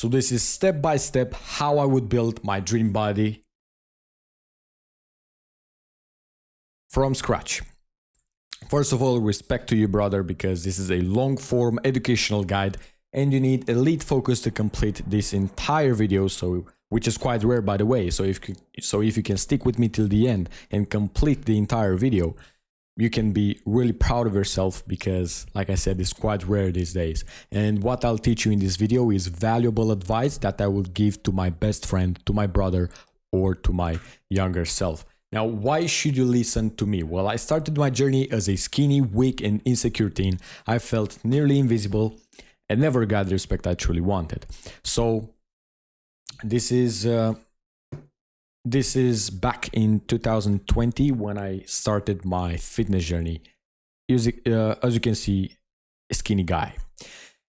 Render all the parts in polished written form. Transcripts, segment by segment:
So this is step by step how I would build my dream body from scratch. First of all, respect to you, brother, because this is a long form educational guide and you need elite focus to complete this entire video, which is quite rare, by the way. So if you can stick with me till the end and complete the entire video, you can be really proud of yourself, because like I said, it's quite rare these days. And what I'll teach you in this video is valuable advice that I will give to my best friend, to my brother, or to my younger self. Now, why should you listen to me? Well, I started my journey as a skinny, weak, and insecure teen. I felt nearly invisible and never got the respect I truly wanted. So this is back in 2020 when I started my fitness journey. As you can see, a skinny guy.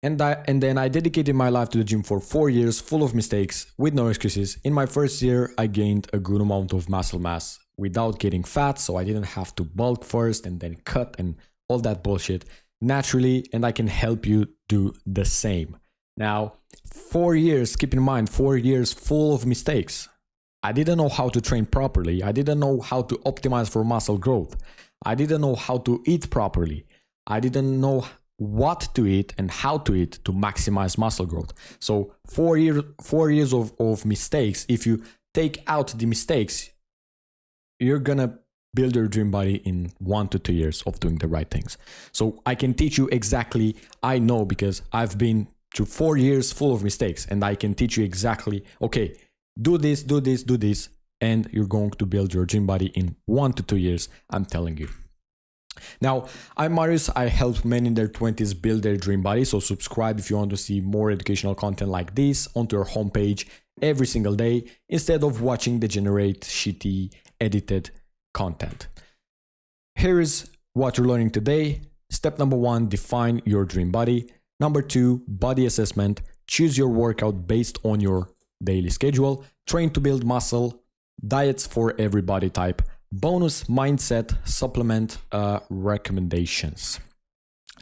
And then I dedicated my life to the gym for 4 years, full of mistakes, with no excuses. In my first year, I gained a good amount of muscle mass without getting fat, so I didn't have to bulk first and then cut and all that bullshit naturally, and I can help you do the same. Now, 4 years, keep in mind, 4 years full of mistakes. I didn't know how to train properly. I didn't know how to optimize for muscle growth. I didn't know how to eat properly. I didn't know what to eat and how to eat to maximize muscle growth. So 4 years of mistakes. If you take out the mistakes, you're gonna build your dream body in 1 to 2 years of doing the right things. So I can teach you exactly, I know, because I've been through 4 years full of mistakes, and I can teach you exactly, okay, do this, do this, do this, and you're going to build your dream body in 1 to 2 years, I'm telling you. Now, I'm Marius. I help men in their 20s build their dream body. So subscribe if you want to see more educational content like this onto your homepage every single day, instead of watching degenerate, shitty, edited content. Here's what you're learning today. Step number 1, define your dream body. Number 2, body assessment. Choose your workout based on your daily schedule. Train to build muscle. Diets for every body type. Bonus mindset supplement recommendations.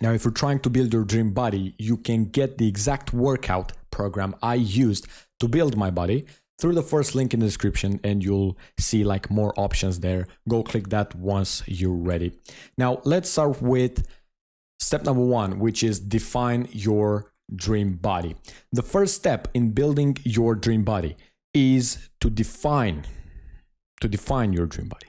Now, if you're trying to build your dream body, you can get the exact workout program I used to build my body through the first link in the description, and you'll see like more options there. Go click that once you're ready. Now, let's start with step number 1, which is define your dream body. The first step in building your dream body is to define your dream body.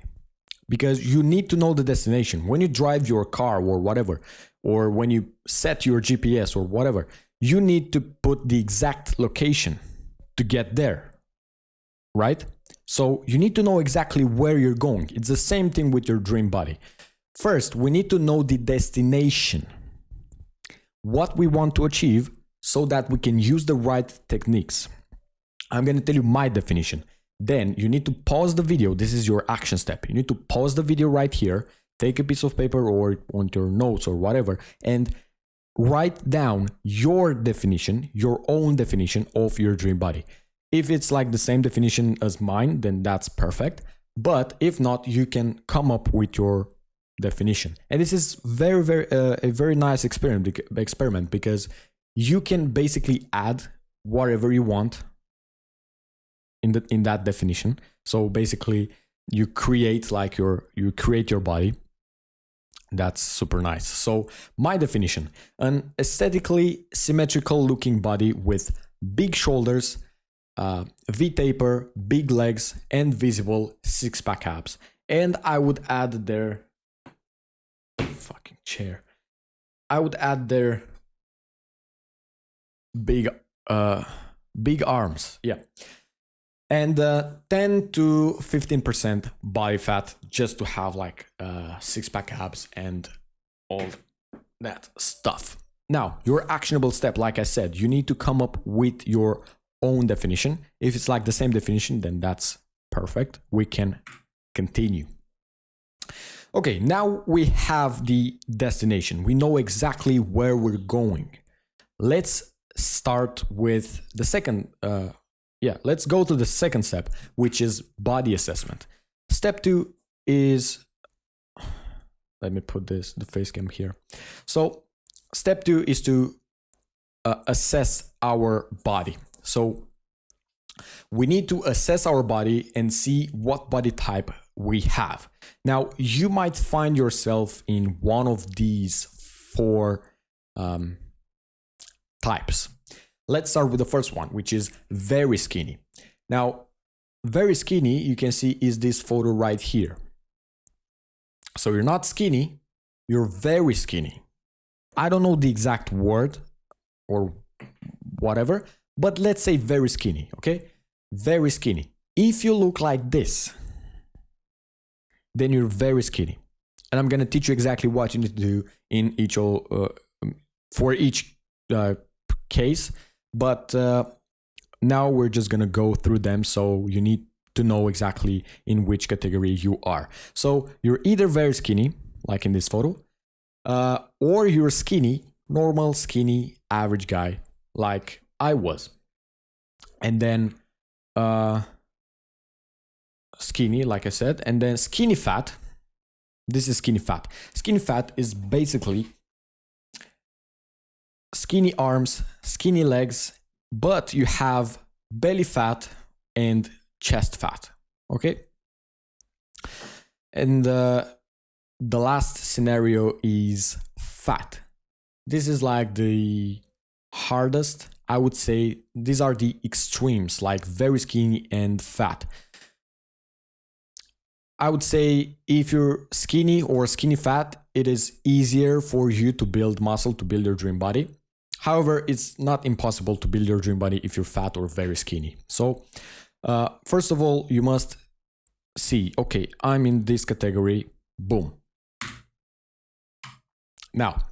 Because you need to know the destination. When you drive your car or whatever, or when you set your GPS or whatever, you need to put the exact location to get there, right? So you need to know exactly where you're going. It's the same thing with your dream body. First, we need to know the destination, what we want to achieve, so that we can use the right techniques. I'm going to tell you my definition. Then you need to pause the video. This is your action step. You need to pause the video right here, take a piece of paper or on your notes or whatever, and write down your definition, your own definition of your dream body. If it's like the same definition as mine, then that's perfect. But if not, you can come up with your definition. And this is a very nice experiment because you can basically add whatever you want in that definition. So basically you create your body. That's super nice. So my definition: an aesthetically symmetrical looking body with big shoulders, V-taper, big legs, and visible six-pack abs. And I would add their fucking chair. I would add their big arms. Yeah. And 10 to 15% body fat, just to have like six-pack abs and all that stuff. Now, your actionable step, like I said, you need to come up with your own definition. If it's like the same definition, then that's perfect. We can continue. Okay, now we have the destination. We know exactly where we're going. Let's start with the second let's go to the second step, which is body assessment. Step 2 is, let me put the face cam here. So step 2 is to assess our body. So we need to assess our body and see what body type we have. Now, you might find yourself in one of these four types. Let's start with the first one, which is very skinny. Now, very skinny, you can see, is this photo right here. So you're not skinny, you're very skinny. I don't know the exact word or whatever, but let's say very skinny, okay? Very skinny. If you look like this, then you're very skinny. And I'm gonna teach you exactly what you need to do in each for each case. But now we're just gonna go through them, so you need to know exactly in which category you are. So you're either very skinny, like in this photo, or you're skinny, normal, skinny, average guy, like I was. And then skinny, like I said, and then skinny fat. This is skinny fat. Skinny fat is basically skinny arms, skinny legs, but you have belly fat and chest fat, okay? And the last scenario is fat. This is like the hardest, I would say. These are the extremes, like very skinny and fat. I would say if you're skinny or skinny fat, it is easier for you to build muscle, to build your dream body. However, it's not impossible to build your dream body if you're fat or very skinny. So first of all, you must see, okay, I'm in this category, boom. Now,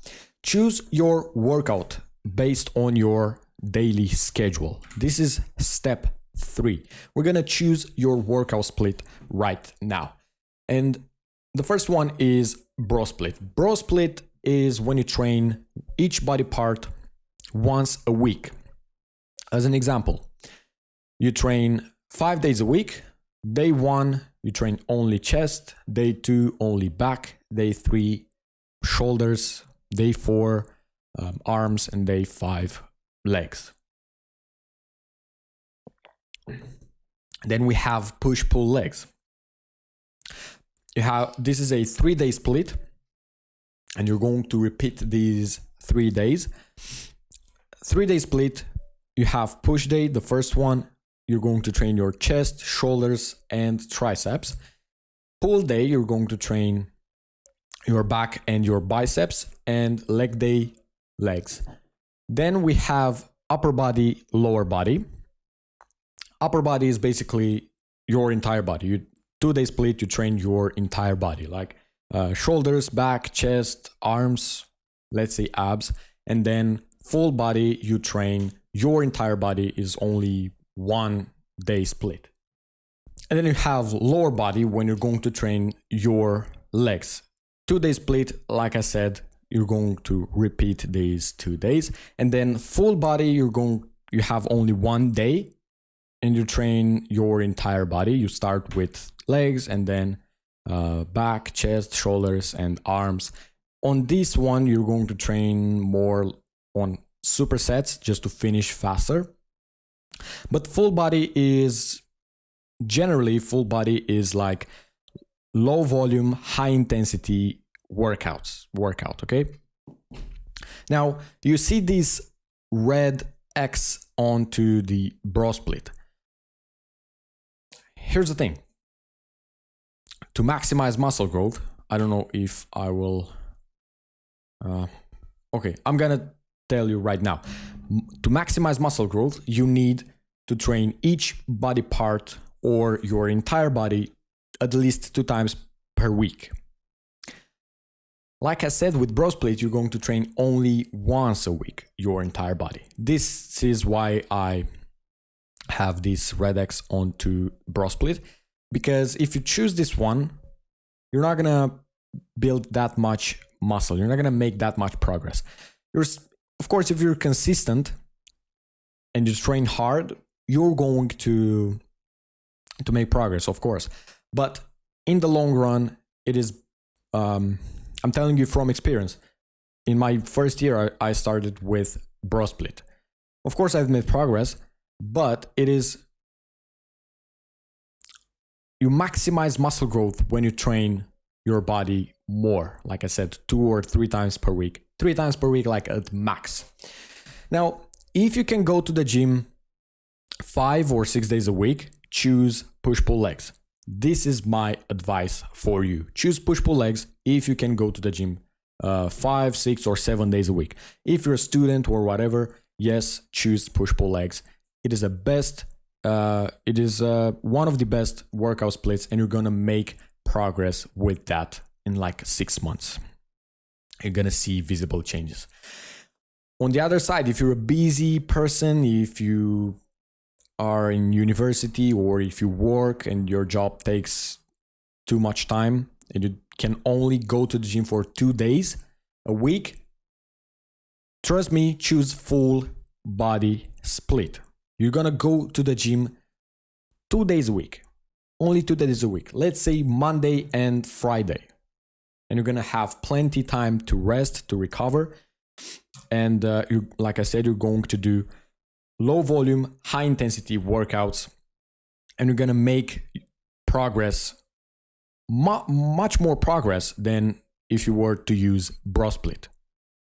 choose your workout based on your daily schedule. This is step 3. We're gonna choose your workout split right now. And the first one is bro split. Bro split is when you train each body part once a week. As an example, you train 5 days a week. Day 1, you train only chest. Day 2, only back. Day 3, shoulders. Day 4, arms. And day 5, legs. Then we have push-pull legs. This is a 3-day split, and you're going to repeat these 3 days. 3-day split, you have push day, the first one, you're going to train your chest, shoulders, and triceps. Pull day, you're going to train your back and your biceps, and leg day, legs. Then we have upper body, lower body. Upper body is basically your entire body. 2-day split, you train your entire body, like shoulders, back, chest, arms, let's say abs. And then full body, you train your entire body, is only 1-day split. And then you have lower body when you're going to train your legs. 2-day split, like I said, you're going to repeat these 2 days. And then full body, you have only 1 day. And you train your entire body. You start with legs and then back, chest, shoulders, and arms. On this one, you're going to train more on supersets just to finish faster. But full body is like low volume, high intensity workout, okay? Now, you see this red X onto the bro split. Here's the thing. To maximize muscle growth, I don't know if I will... okay, I'm gonna tell you right now. To maximize muscle growth, you need to train each body part or your entire body at least 2 times per week. Like I said, with bro split, you're going to train only once a week, your entire body. This is why I have this red X onto bro split, because if you choose this one, you're not gonna build that much muscle. You're not gonna make that much progress. Of course, if you're consistent and you train hard, you're going to make progress, of course. But in the long run, it is, I'm telling you from experience. In my first year, I started with bro split. Of course, I've made progress, but you maximize muscle growth when you train your body more. Like I said, 2 or 3 times per week. 3 times per week, like at max. Now, if you can go to the gym 5 or 6 days a week, choose push-pull legs. This is my advice for you. Choose push-pull legs if you can go to the gym 5, 6, or 7 days a week. If you're a student or whatever, yes, choose push-pull legs. It is one of the best workout splits, and you're gonna make progress with that in like 6 months. You're gonna see visible changes. On the other side, if you're a busy person, if you are in university or if you work and your job takes too much time and you can only go to the gym for 2 days a week, trust me, choose full body split. You're gonna go to the gym 2 days a week, only 2 days a week. Let's say Monday and Friday. And you're gonna have plenty time to rest, to recover. And like I said, you're going to do low volume, high intensity workouts, and you're gonna make progress, much more progress than if you were to use bro split.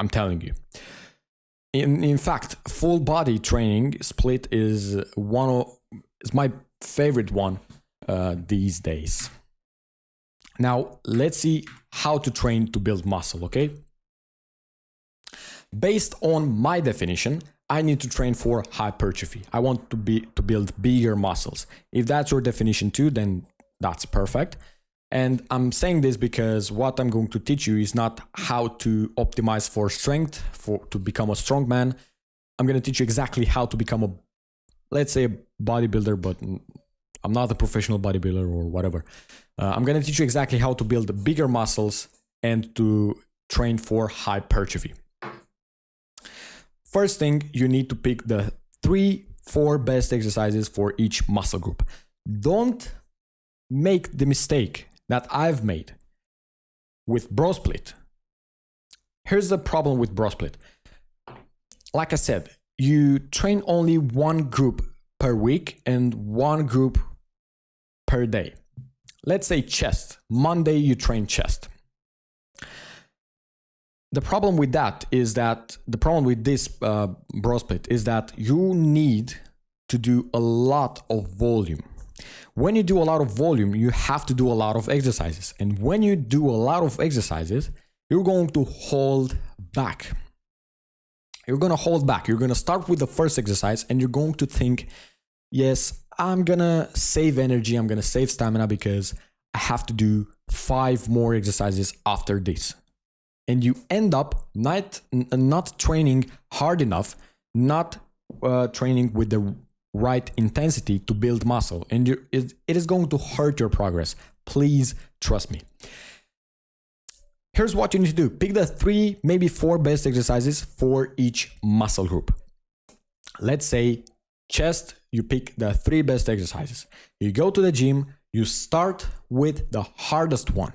I'm telling you. In fact, full body training split is my favorite one these days. Now, let's see how to train to build muscle, okay? Based on my definition, I need to train for hypertrophy. I want to build bigger muscles. If that's your definition too, then that's perfect. And I'm saying this because what I'm going to teach you is not how to optimize for strength, to become a strong man. I'm going to teach you exactly how to become let's say a bodybuilder, but I'm not a professional bodybuilder or whatever. I'm going to teach you exactly how to build bigger muscles and to train for hypertrophy. First thing, you need to pick the 3-4 best exercises for each muscle group. Don't make the mistake that I've made with bro split. Here's the problem with bro split. Like I said, you train only one group per week and one group per day. Let's say chest. Monday you train chest. The problem with this bro split is that you need to do a lot of volume. When you do a lot of volume, you have to do a lot of exercises. And when you do a lot of exercises, you're going to hold back. You're going to hold back. You're going to start with the first exercise and you're going to think, yes, I'm going to save energy. I'm going to save stamina because I have to do 5 more exercises after this. And you end up not training hard enough, not training with the right intensity to build muscle. And it is going to hurt your progress. Please trust me. Here's what you need to do. Pick the 3, maybe 4 best exercises for each muscle group. Let's say chest, you pick the 3 best exercises. You go to the gym, you start with the hardest one.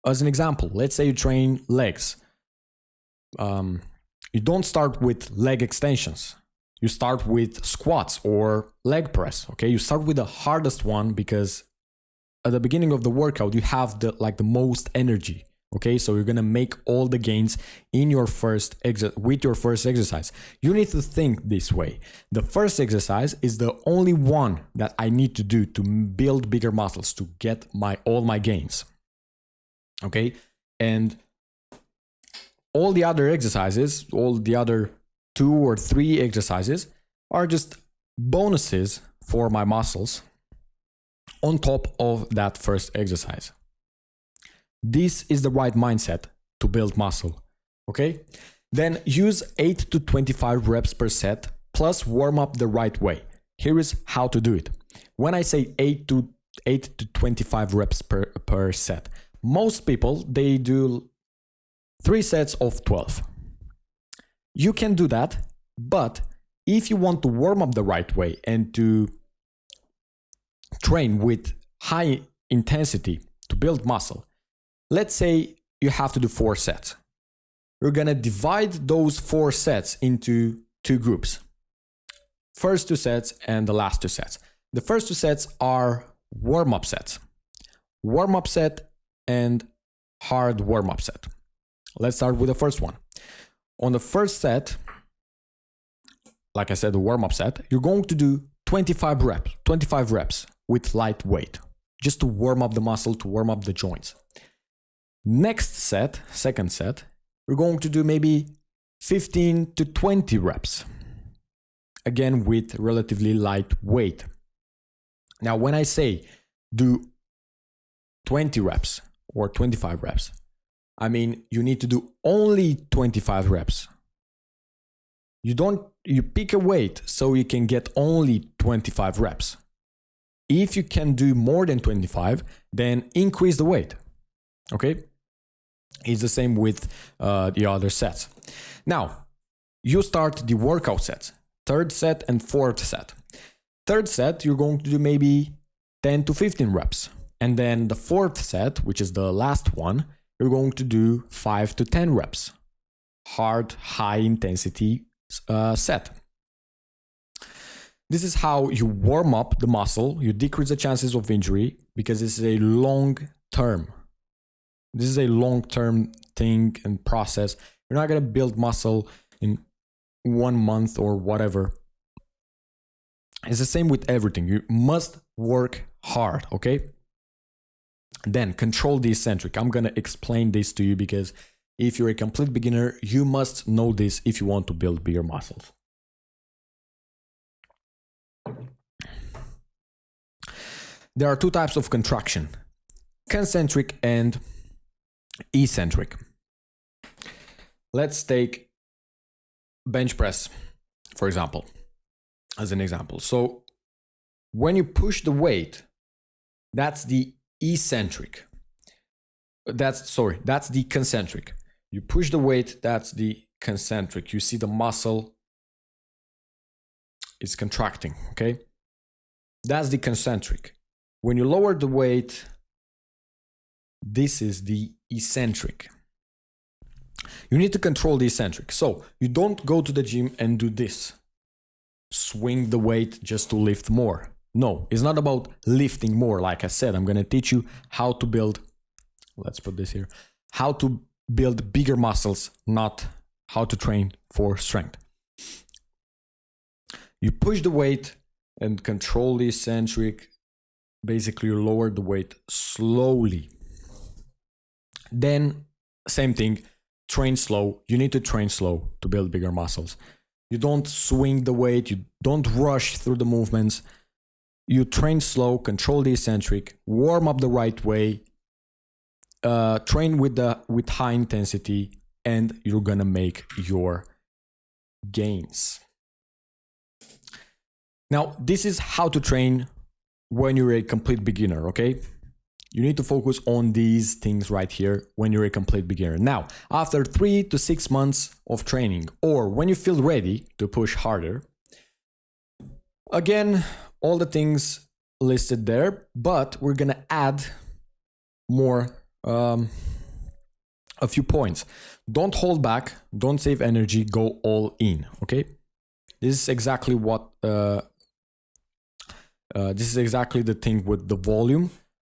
As an example, let's say you train legs. You don't start with leg extensions. You start with squats or leg press, okay? You start with the hardest one because at the beginning of the workout, you have the most energy, okay? So you're gonna make all the gains with your first exercise. You need to think this way. The first exercise is the only one that I need to do to build bigger muscles, to get all my gains. Okay, and all the other exercises, all the other 2 or 3 exercises are just bonuses for my muscles on top of that first exercise. This is the right mindset to build muscle, okay? Then use 8 to 25 reps per set plus warm up the right way. Here is how to do it. When I say 8 to 25 reps per set, most people, they do 3 sets of 12. You can do that, but if you want to warm up the right way and to train with high intensity to build muscle, let's say you have to do 4 sets. You're gonna divide those 4 sets into two groups. First two sets and the last two sets. The first two sets are warm-up sets. Warm-up set and hard warm-up set. Let's start with the first one. On the first set, like I said, the warm-up set, you're going to do 25 reps with light weight, just to warm up the muscle, to warm up the joints. Next set, second set, we're going to do maybe 15 to 20 reps, again with relatively light weight. Now, when I say do 20 reps or 25 reps, I mean you need to do only 25 reps. You pick a weight so you can get only 25 reps. If you can do more than 25, then increase the weight. Okay? It's the same with the other sets. Now, you start the workout sets, third set and fourth set. Third set, you're going to do maybe 10 to 15 reps. And then the fourth set, which is the last one, you're going to do 5 to 10 reps. Hard, high intensity set. This is how you warm up the muscle, you decrease the chances of injury because this is a long term. This is a long-term thing and process. You're not going to build muscle in 1 month or whatever. It's the same with everything. You must work hard, okay? Then control the eccentric. I'm going to explain this to you because if you're a complete beginner, you must know this if you want to build bigger muscles. There are two types of contraction, concentric and eccentric. Let's take bench press, for example, as an example. So when you push the weight, that's the eccentric. That's the concentric. You push the weight, that's the concentric. You see the muscle is contracting, okay? That's the concentric. When you lower the weight, this is the eccentric. You need to control the eccentric. So you don't go to the gym and do this. Swing the weight just to lift more. No, it's not about lifting more. Like I said, I'm going to teach you how to build, let's put this here, how to build bigger muscles, not how to train for strength. You push the weight and control the eccentric. Basically, you lower the weight slowly. Then, same thing, train slow. You need to train slow to build bigger muscles. You don't swing the weight. You don't rush through the movements. You train slow, control the eccentric, warm up the right way, train with high intensity, and you're gonna make your gains. Now, this is how to train when you're a complete beginner, okay? You need to focus on these things right here when you're a complete beginner. Now, after 3 to 6 months of training, or when you feel ready to push harder, again, all the things listed there, but we're gonna add more, a few points. Don't hold back, don't save energy, go all in, okay? This is exactly what, this is exactly the thing with the volume.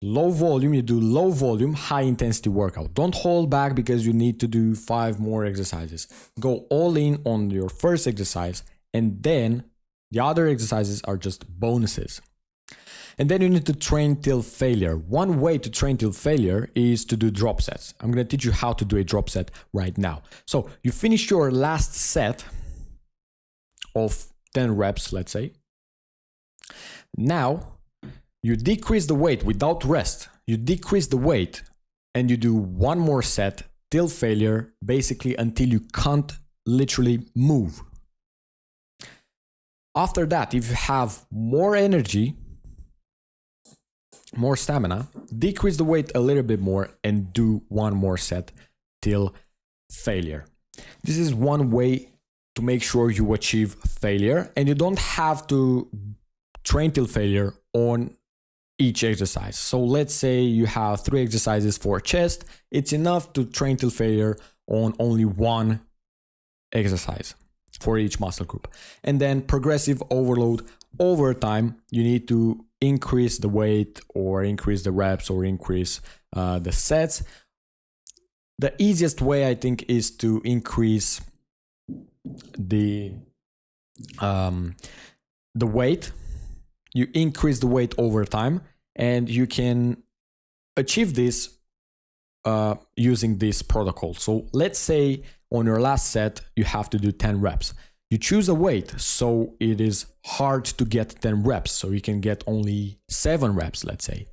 Low volume, you do low volume, high intensity workout. Don't hold back because you need to do 5 more exercises. Go all in on your first exercise, and then the other exercises are just bonuses. And then you need to train till failure. One way to train till failure is to do drop sets. I'm going to teach you how to do a drop set right now. So you finish your last set of 10 reps, let's say. Now, you decrease the weight without rest. You decrease the weight and you do one more set till failure, basically until you can't literally move. After that, if you have more energy, more stamina, decrease the weight a little bit more and do one more set till failure. This is one way to make sure you achieve failure, and you don't have to train till failure on each exercise. So let's say you have 3 exercises for chest. It's enough to train till failure on only one exercise. for each muscle group. And then progressive overload. Over time, you need to increase the weight or increase the reps or increase the sets. The easiest way, I think, is to increase the weight. You increase the weight over time, and you can achieve this using this protocol. So let's say on your last set, you have to do 10 reps. You choose a weight so it is hard to get 10 reps, so you can get only 7 reps, let's say.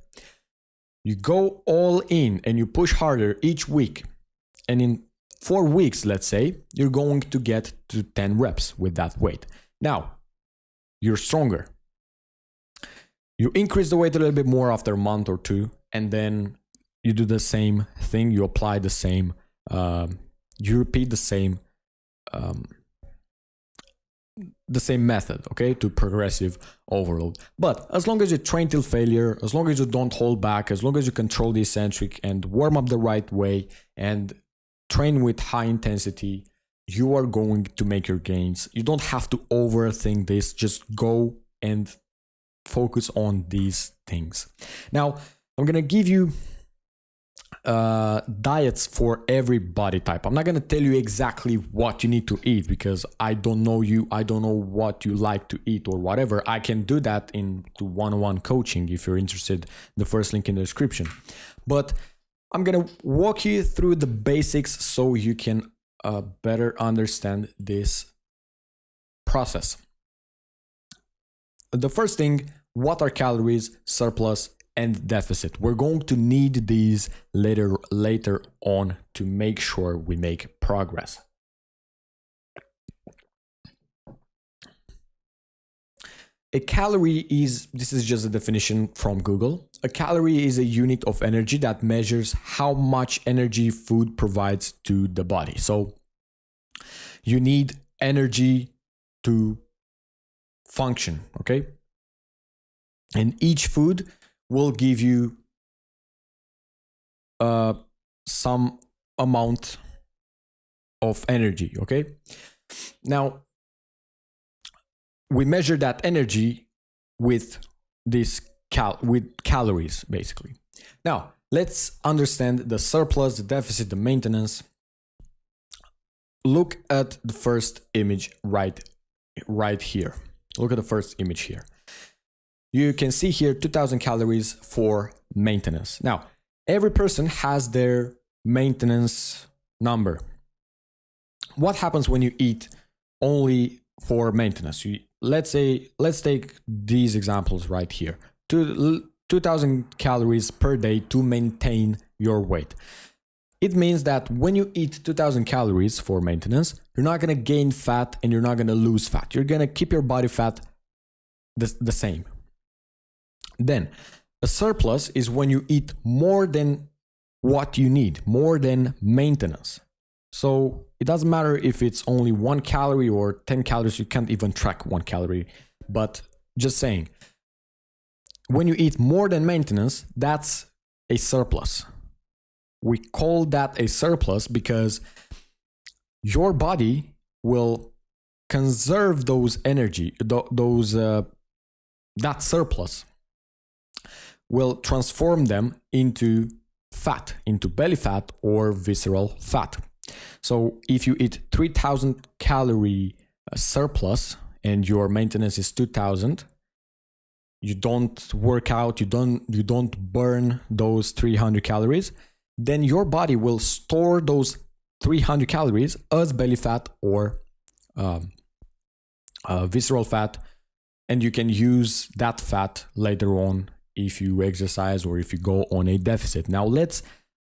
You go all in and you push harder each week. And in 4 weeks, let's say, you're going to get to 10 reps with that weight. Now, you're stronger. You increase the weight a little bit more after a month or two, and then you do the same thing. You apply the same, you repeat the same method, okay, to progressive overload. But as long as you train till failure, as long as you don't hold back, as long as you control the eccentric and warm up the right way and train with high intensity, you are going to make your gains. You don't have to overthink this. Just go and focus on these things. Now, I'm going to give you diets for every body type. I'm not going to tell you exactly what you need to eat because I don't know you. I don't know what you like to eat or whatever. I can do that into one-on-one coaching if you're interested. The first link in the description. But I'm going to walk you through the basics so you can better understand this process. The first thing, what are calories, surplus, and deficit? We're going to need these later on to make sure we make progress. A calorie is, this is just a definition from Google. A calorie is a unit of energy that measures how much energy food provides to the body. So you need energy to function, okay? And each food will give you some amount of energy, okay? Now, we measure that energy with this calories, basically. Now, let's understand the surplus, the deficit, the maintenance. Look at the first image right here. Look at the first image here. You can see here 2,000 calories for maintenance. Now, every person has their maintenance number. What happens when you eat only for maintenance? Let's take these examples right here. 2,000 calories per day to maintain your weight. It means that when you eat 2,000 calories for maintenance, you're not going to gain fat and you're not going to lose fat. You're going to keep your body fat the same. Then, a surplus is when you eat more than what you need, more than maintenance. So it doesn't matter if it's only 1 calorie or 10 calories, you can't even track 1 calorie. But just saying, when you eat more than maintenance, that's a surplus. We call that a surplus because your body will conserve those energy, that surplus will transform them into fat, into belly fat or visceral fat. So if you eat 3,000 calorie surplus and your maintenance is 2,000, you don't work out, you don't burn those 300 calories, then your body will store those 300 calories as belly fat or visceral fat, and you can use that fat later on if you exercise or if you go on a deficit. Now let's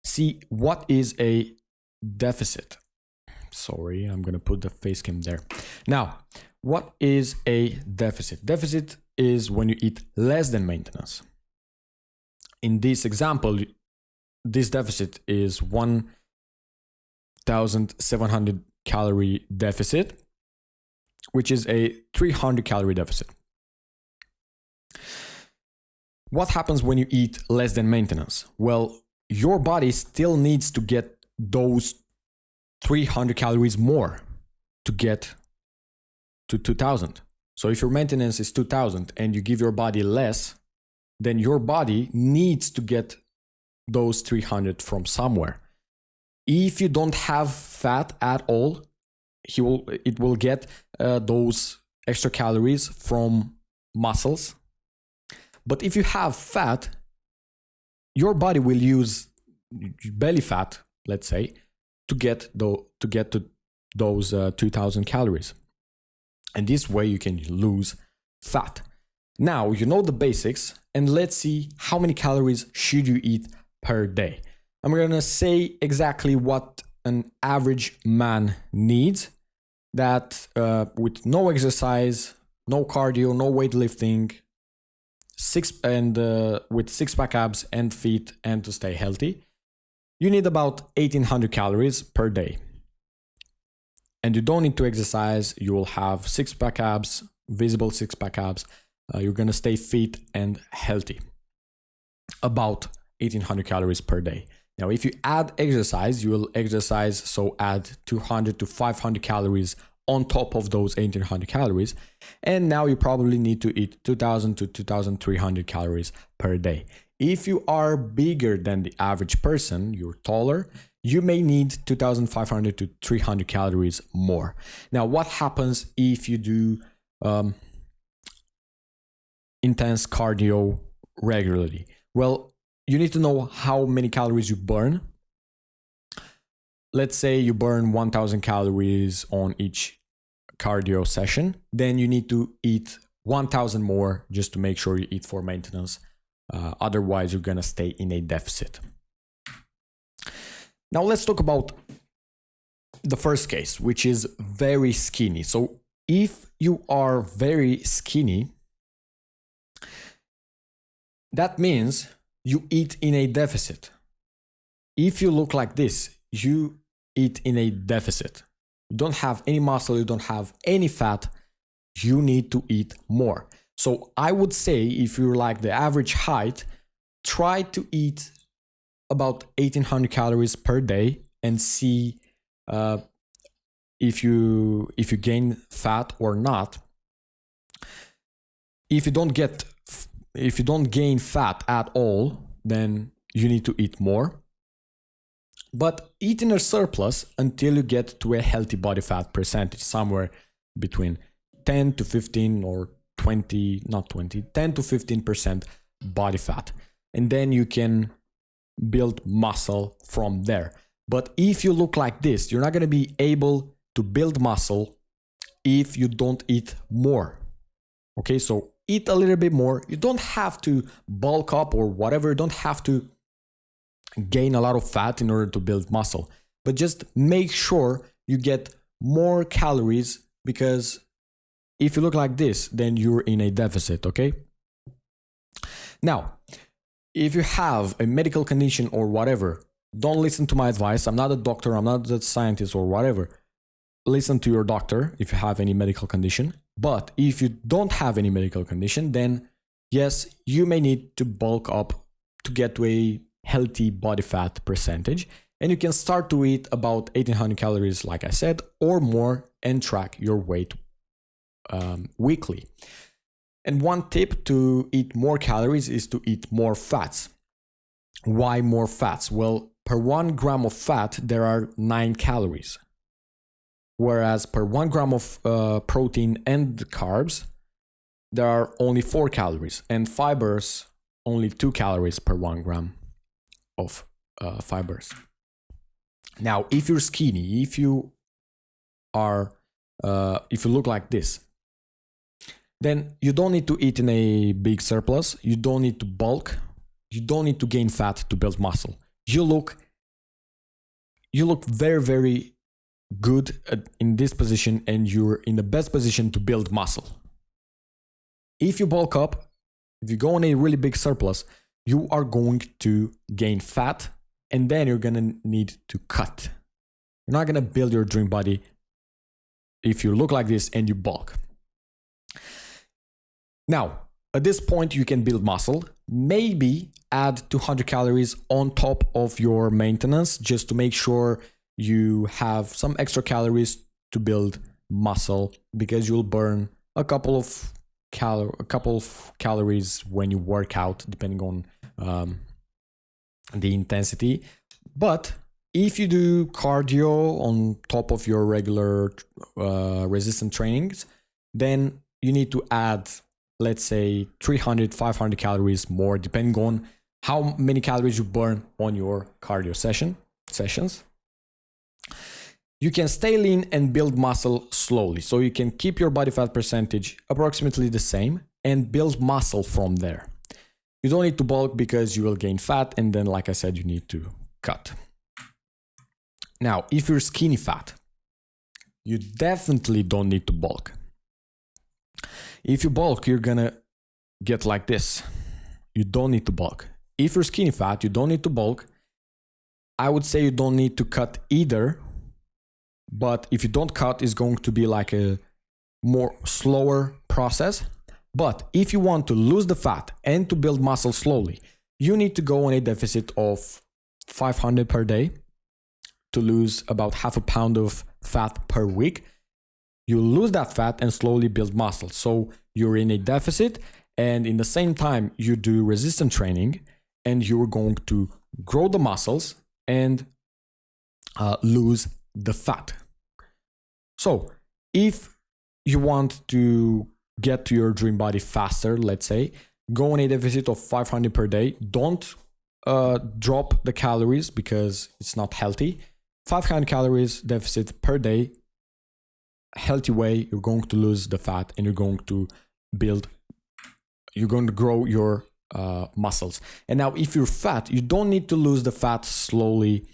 see what is a deficit. Sorry, I'm going to put the face cam there. Now, what is a deficit? Deficit is when you eat less than maintenance. In this example, this deficit is 1,700 calorie deficit, which is a 300 calorie deficit. What happens when you eat less than maintenance? Well, your body still needs to get those 300 calories more to get to 2000. So if your maintenance is 2000 and you give your body less, then your body needs to get those 300 from somewhere. If you don't have fat at all, it will get those extra calories from muscles. But if you have fat, your body will use belly fat, let's say, to get to those 2000 calories. And this way you can lose fat. Now you know the basics, and let's see how many calories should you eat per day. I'm gonna say exactly what an average man needs, that with no exercise, no cardio, no weightlifting, with six-pack abs and feet, and to stay healthy, you need about 1800 calories per day. And you don't need to exercise. You will have six-pack abs, visible six-pack abs. You're gonna stay fit and healthy. About 1800 calories per day. Now, if you add exercise, you will exercise, so add 200 to 500 calories on top of those 1800 calories. And now you probably need to eat 2000 to 2300 calories per day. If you are bigger than the average person, you're taller, you may need 2500 to 300 calories more. Now, what happens if you do intense cardio regularly? Well, you need to know how many calories you burn. Let's say you burn 1000 calories on each cardio session. Then you need to eat 1000 more just to make sure you eat for maintenance. Otherwise, you're gonna stay in a deficit. Now let's talk about the first case, which is very skinny. So if you are very skinny, that means you eat in a deficit. If you look like this, you eat in a deficit. You don't have any muscle, you don't have any fat, you need to eat more. So I would say if you're like the average height, try to eat about 1800 calories per day and see if you gain fat or not. If you don't gain fat at all, then you need to eat more. But eat in a surplus until you get to a healthy body fat percentage, somewhere between 10 to 15 or 10 to 15% body fat. And then you can build muscle from there. But if you look like this, you're not going to be able to build muscle if you don't eat more. Okay, so eat a little bit more. You don't have to bulk up or whatever. You don't have to gain a lot of fat in order to build muscle. But just make sure you get more calories, because if you look like this, then you're in a deficit, okay? Now, if you have a medical condition or whatever, don't listen to my advice. I'm not a doctor, I'm not a scientist or whatever. Listen to your doctor if you have any medical condition. But if you don't have any medical condition, then yes, you may need to bulk up to get to a healthy body fat percentage. And you can start to eat about 1800 calories, like I said, or more, and track your weight weekly. And one tip to eat more calories is to eat more fats. Why more fats? Well, per 1 gram of fat, there are 9 calories. Whereas per 1 gram of protein and carbs, there are only 4 calories. And fibers, only 2 calories per 1 gram of fibers. Now, if you're skinny, if you look like this, then you don't need to eat in a big surplus. You don't need to bulk. You don't need to gain fat to build muscle. You look very, very good in this position, and you're in the best position to build muscle. If you bulk up, if you go on a really big surplus, you are going to gain fat, and then you're going to need to cut. You're not going to build your dream body if you look like this and you bulk. Now, at this point, you can build muscle. Maybe add 200 calories on top of your maintenance, just to make sure you have some extra calories to build muscle because you'll burn a couple of calories when you work out, depending on the intensity. But if you do cardio on top of your regular resistance trainings, then you need to add, let's say, 300, 500 calories more, depending on how many calories you burn on your cardio sessions. You can stay lean and build muscle slowly. So you can keep your body fat percentage approximately the same and build muscle from there. You don't need to bulk because you will gain fat, and then, like I said, you need to cut. Now, if you're skinny fat, you definitely don't need to bulk. If you bulk, you're gonna get like this. You don't need to bulk. If you're skinny fat, you don't need to bulk. I would say you don't need to cut either. But if you don't cut, it's going to be like a more slower process. But if you want to lose the fat and to build muscle slowly, you need to go on a deficit of 500 per day to lose about half a pound of fat per week. You lose that fat and slowly build muscle. So you're in a deficit, and in the same time you do resistance training, and you're going to grow the muscles and lose the fat. So if you want to get to your dream body faster, let's say, go on a deficit of 500 per day. Don't drop the calories because it's not healthy. 500 calories deficit per day, healthy way. You're going to lose the fat and you're going to grow your muscles. And now if you're fat, you don't need to lose the fat slowly.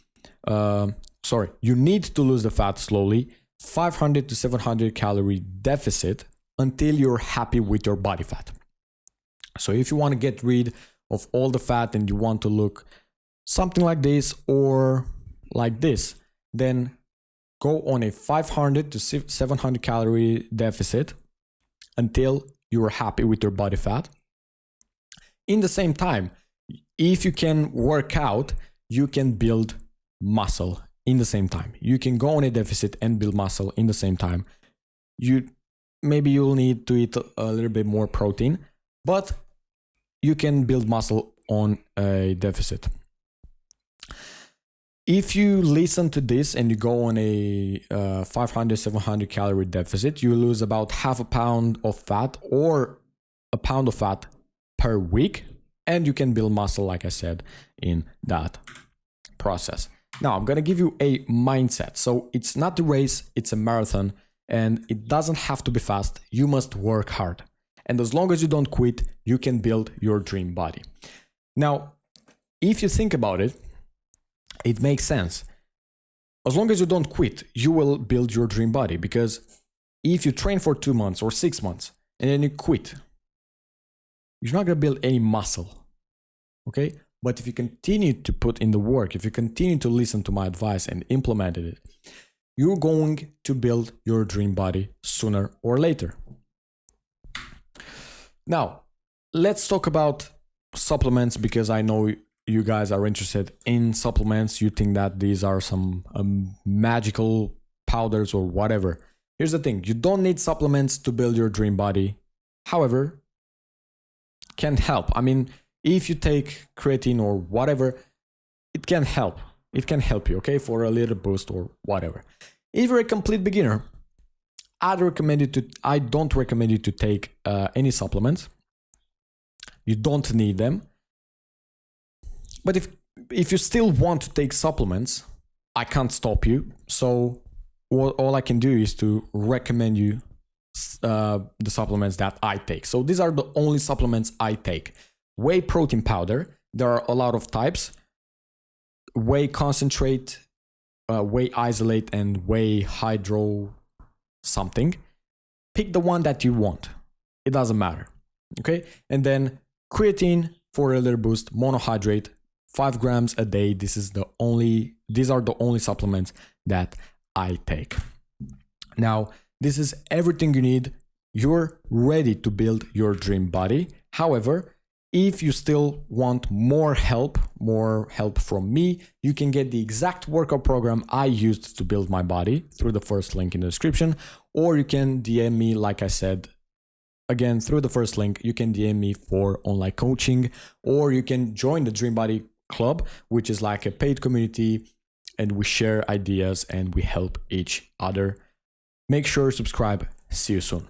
You need to lose the fat slowly, 500 to 700 calorie deficit until you're happy with your body fat. So if you want to get rid of all the fat and you want to look something like this or like this, then go on a 500 to 700 calorie deficit until you're happy with your body fat. In the same time, if you can work out, you can build muscle in the same time. You can go on a deficit and build muscle in the same time. Maybe you'll need to eat a little bit more protein, but you can build muscle on a deficit. If you listen to this and you go on a 500, 700 calorie deficit, you lose about half a pound of fat or a pound of fat per week, and you can build muscle, like I said, in that process. Now, I'm going to give you a mindset. So it's not a race, it's a marathon, and it doesn't have to be fast. You must work hard. And as long as you don't quit, you can build your dream body. Now, if you think about it, it makes sense. As long as you don't quit, you will build your dream body, because if you train for 2 months or 6 months and then you quit, you're not going to build any muscle. Okay? But if you continue to put in the work, if you continue to listen to my advice and implement it, you're going to build your dream body sooner or later. Now, let's talk about supplements, because I know you guys are interested in supplements. You think that these are some magical powders or whatever. Here's the thing. You don't need supplements to build your dream body. However, can help. I mean, if you take creatine or whatever, it can help. It can help you, okay, for a little boost or whatever. If you're a complete beginner, I don't recommend you to take any supplements. You don't need them. But if you still want to take supplements, I can't stop you. So all I can do is to recommend you the supplements that I take. So these are the only supplements I take. Whey protein powder. There are a lot of types. Whey concentrate, whey isolate, and whey hydro something. Pick the one that you want. It doesn't matter. Okay? And then creatine for a little boost, monohydrate, 5 grams a day. These are the only supplements that I take. Now, this is everything you need. You're ready to build your dream body. However, if you still want more help from me, you can get the exact workout program I used to build my body through the first link in the description, or you can DM me, like I said, again, through the first link. You can DM me for online coaching, or you can join the Dream Body Club, which is like a paid community, and we share ideas and we help each other. Make sure to subscribe. See you soon.